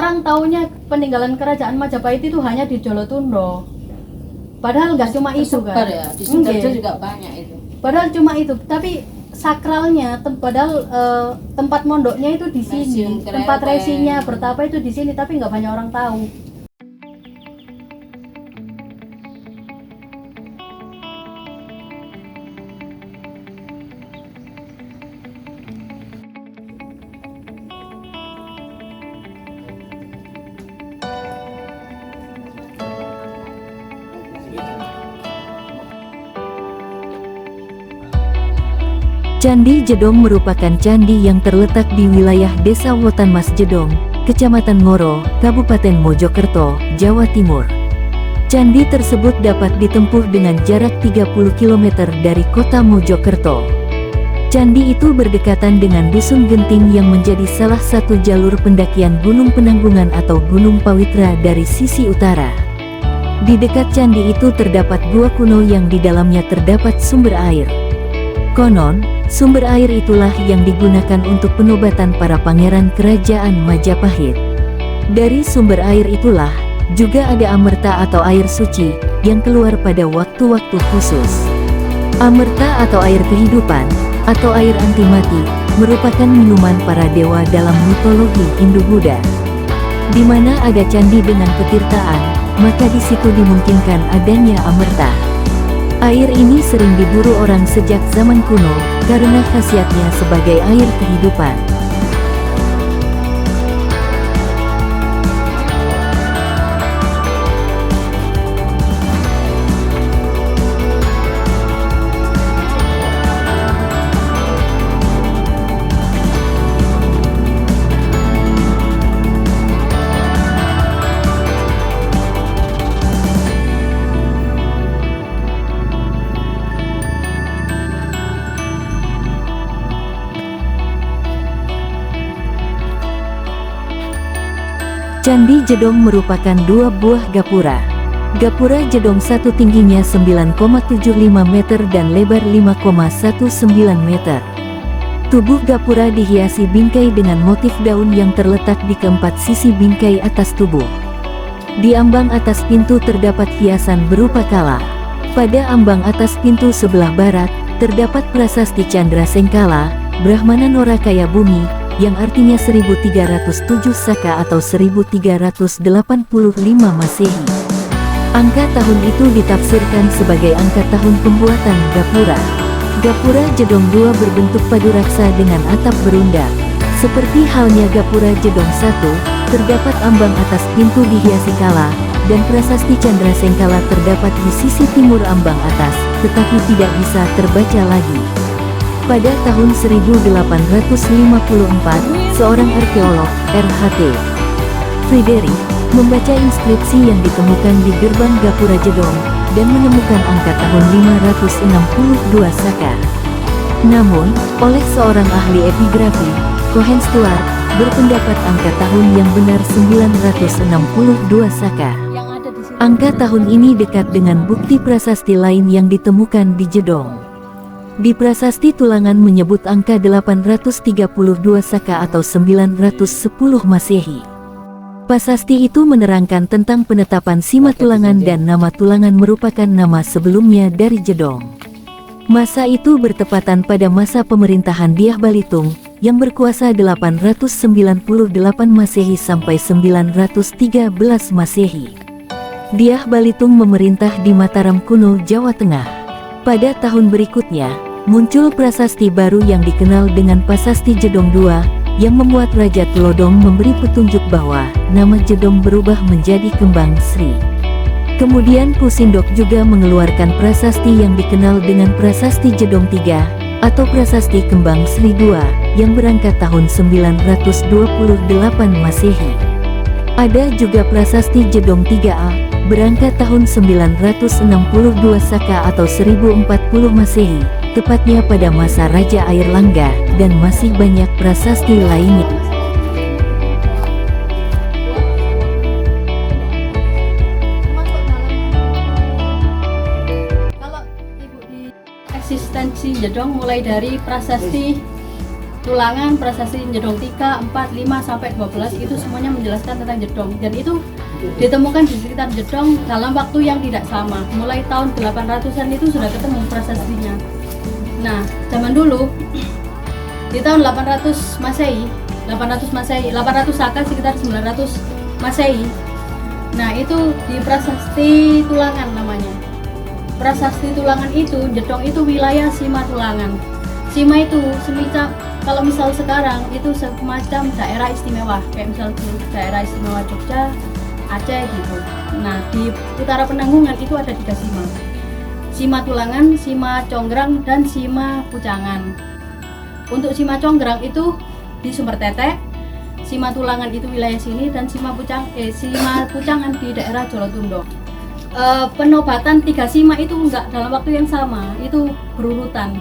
Orang taunya peninggalan kerajaan Majapahit itu hanya di Jolotundo. Padahal nggak cuma itu Tersebar kan. ya, di Sidoarjo Nggih. juga banyak itu. Padahal cuma itu, tapi sakralnya, padahal tempat mondoknya itu di sini, Museum Kereweng. tempat resinya bertapa itu di sini, tapi nggak banyak orang tahu. Candi Jedong merupakan candi yang terletak di wilayah Desa Wotanmas Jedong, Kecamatan Ngoro, Kabupaten Mojokerto, Jawa Timur. Candi tersebut dapat ditempuh dengan jarak 30 km dari kota Mojokerto. Candi itu berdekatan dengan Dusun Genting yang menjadi salah satu jalur pendakian Gunung Penanggungan atau Gunung Pawitra dari sisi utara. Di dekat candi itu terdapat gua kuno yang di dalamnya terdapat sumber air. Konon, sumber air itulah yang digunakan untuk penobatan para pangeran kerajaan Majapahit. Dari sumber air itulah, juga ada amerta atau air suci, yang keluar pada waktu-waktu khusus. Amerta atau air kehidupan, atau air anti mati, merupakan minuman para dewa dalam mitologi Hindu-Buddha. Di mana ada candi dengan petirtaan, maka di situ dimungkinkan adanya amerta. Air ini sering diburu orang sejak zaman kuno, karena khasiatnya sebagai air kehidupan. Candi Jedong merupakan dua buah gapura. Gapura Jedong satu tingginya 9,75 meter dan lebar 5,19 meter. Tubuh gapura dihiasi bingkai dengan motif daun yang terletak di keempat sisi bingkai atas tubuh. Di ambang atas pintu terdapat hiasan berupa kala. Pada ambang atas pintu sebelah barat, terdapat prasasti Candra Sengkala, Brahmana Norakaya Bumi, yang artinya 1307 Saka atau 1385 Masehi. Angka tahun itu ditafsirkan sebagai angka tahun pembuatan gapura. Gapura Jedong 2 berbentuk padu raksa dengan atap berundak. Seperti halnya gapura Jedong 1, terdapat ambang atas pintu dihiasi kala, dan prasasti Candra Sengkala terdapat di sisi timur ambang atas, tetapi tidak bisa terbaca lagi. Pada tahun 1854, seorang arkeolog, R.H.T. Friedrich, membaca inskripsi yang ditemukan di gerbang gapura Jedong, dan menemukan angka tahun 562 Saka. Namun, oleh seorang ahli epigrafi, Cohen Stuart, berpendapat angka tahun yang benar 962 Saka. Angka tahun ini dekat dengan bukti prasasti lain yang ditemukan di Jedong. Di prasasti Tulangan menyebut angka 832 Saka atau 910 Masehi. Prasasti itu menerangkan tentang penetapan Sima Tulangan dan nama Tulangan merupakan nama sebelumnya dari Jedong. Masa itu bertepatan pada masa pemerintahan Dyah Balitung, yang berkuasa 898 Masehi sampai 913 Masehi. Dyah Balitung memerintah di Mataram kuno, Jawa Tengah. Pada tahun berikutnya, muncul prasasti baru yang dikenal dengan Prasasti Jedong II, yang memuat Raja Tulodong memberi petunjuk bahwa nama Jedong berubah menjadi Kembang Sri. Kemudian Pusindok juga mengeluarkan prasasti yang dikenal dengan Prasasti Jedong III, atau Prasasti Kembang Sri II, yang berangkat tahun 928 Masehi. Ada juga Prasasti Jedong IIIa, berangkat tahun 962 Saka atau 1040 Masehi, tepatnya pada masa Raja Airlangga, dan masih banyak prasasti lainnya. Kalau Ibu di eksistensi Jedong mulai dari prasasti Tulangan, prasasti jedong 3, 4, 5 sampai 12 itu semuanya menjelaskan tentang jedong. Dan itu ditemukan di sekitar jedong dalam waktu yang tidak sama. Mulai tahun 800-an itu sudah ketemu prasastinya. Nah, zaman dulu di tahun 800 Masehi, 800 Saka sekitar 900 Masehi. Nah, itu di prasasti Tulangan namanya. Prasasti Tulangan itu, jedong itu wilayah Sima Tulangan. Sima itu semacam, kalau misal sekarang itu semacam daerah istimewa, kayak misal daerah istimewa Jogja, Aceh gitu. Nah, di utara Penanggungan itu ada 3 Sima. Sima Tulangan, Sima Conggrang, dan Sima Pucangan. Untuk Sima Conggrang itu di Sumber Tetek, Sima Tulangan itu wilayah sini, dan Sima Pucangan di daerah Jolotundo. Penobatan 3 Sima itu enggak dalam waktu yang sama, itu berurutan.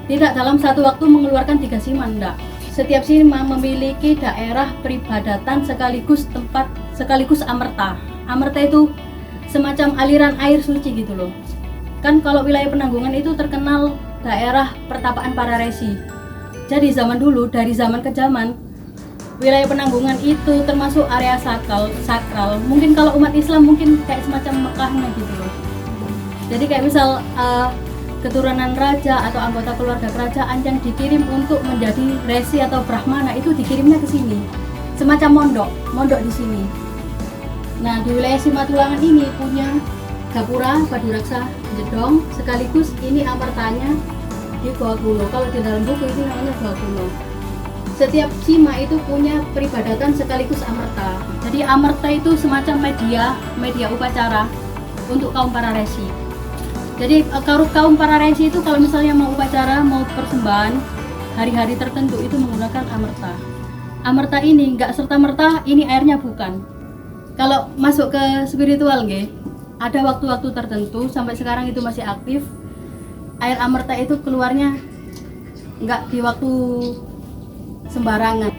Tidak dalam satu waktu mengeluarkan 3 Sima, enggak. Setiap Sima memiliki daerah peribadatan sekaligus amerta. Amerta itu semacam aliran air suci gitu loh. Kan kalau wilayah Penanggungan itu terkenal daerah pertapaan para resi. Jadi zaman dulu, dari zaman ke zaman, wilayah Penanggungan itu termasuk area sakral. Mungkin kalau umat Islam mungkin kayak semacam Mekahnya gitu loh. Jadi kayak misal keturunan raja atau anggota keluarga kerajaan yang dikirim untuk menjadi resi atau brahmana itu dikirimnya ke sini. Semacam mondok di sini. Nah, di wilayah Sima Tulangan ini punya Gapura, Baduraksa, Jedong, sekaligus ini amertanya di Goa Kuno. Kalau di dalam buku ini namanya Goa Kuno. Setiap Sima itu punya peribadatan sekaligus amerta. Jadi amerta itu semacam media upacara untuk kaum para resi. Jadi kaum para resi itu kalau misalnya mau upacara, mau persembahan hari-hari tertentu itu menggunakan amerta. Amerta ini nggak serta-merta ini airnya bukan. Kalau masuk ke spiritual ada waktu-waktu tertentu sampai sekarang itu masih aktif. Air amerta itu keluarnya nggak di waktu sembarangan.